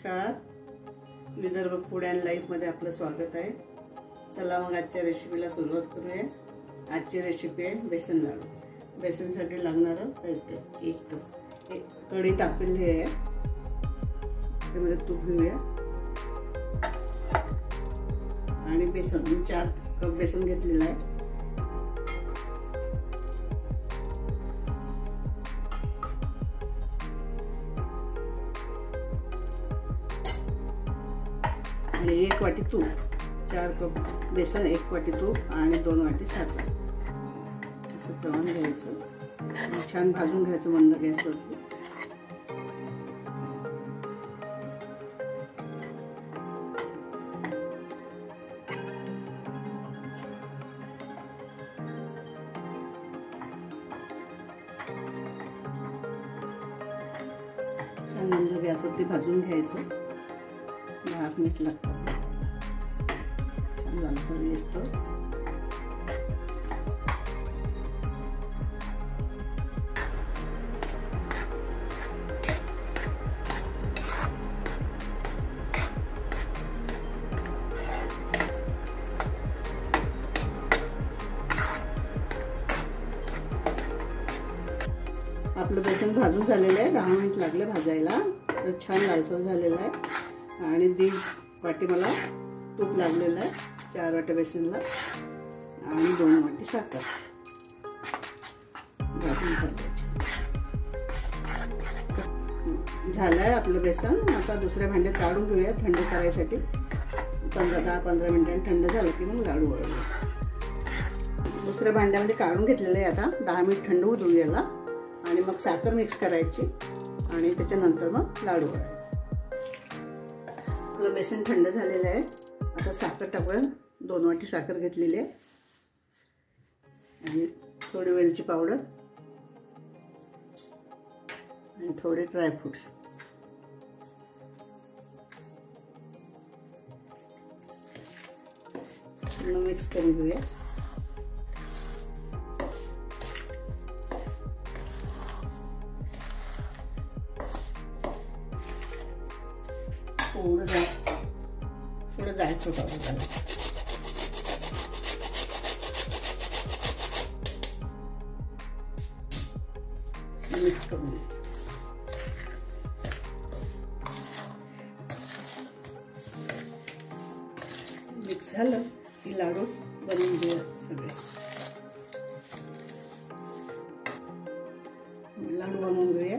नमस्कार, Vidarbha food and लाईफमध्ये आपलं स्वागत आहे। चला मग आजच्या रेसिपीला सुरुवात करूया। आजची रेसिपी आहे बेसन लाडू। बेसनसाठी लागणारं साहित्य एक कढी तापलेली आहे, त्यामध्ये तूप घेऊया आणि बेसन 4 कप बेसन घेतलेलं आहे। आणि 1 वाटी तूप, 4 कप बेसन, 1 वाटी तूप आणि 2 वाटी साखर असं प्रमाण घ्यायचं आणि छान भाजून घ्यायचं मंद गॅसवरती। छान मंद गॅसवरती भाजून घ्यायचं। 10 मिनिट लागतात, छान लालसर येतो। आपलं बेसन भाजून झालेलं आहे, 10 मिनिट लागले भाजायला, तर छान लालसर झालेलं आहे। आणि 1.5 वाटी मला तूप लागलेलं आहे 4 वाट्या बेसनला आणि 2 वाटी साखर झालंय आपलं बेसन। आता दुसऱ्या भांड्यात काढून घेऊया थंड करायसाठी। 10-15 मिनिटांनी थंड झालं की मग लाडू वळवूया। दुसऱ्या भांड्यामध्ये काढून घेतलेलं आहे। आता 10 मिनिट थंड होऊ देऊ याला आणि मग साखर मिक्स करायची आणि त्याच्यानंतर मग लाडू वळवायचे। आपलं बेसन थंड झालेलं आहे। आता साखर टाकूया, 2 वाटी साखर घेतलेली आहे आणि थोडी वेलची पावडर आणि थोडे ड्रायफ्रुट्स। मिक्स करून घेऊया। थोडं जायचं टाकायचं, मिक्स करून मिक्स झालं की लाडू बनवून घेऊया सगळे। लाडू बनवून घेऊया।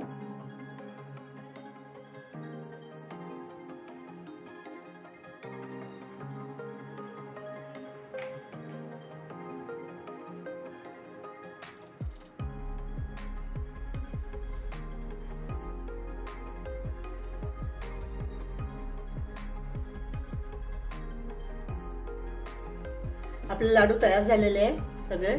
आपले लाडू तयार झालेले आहे सगळे।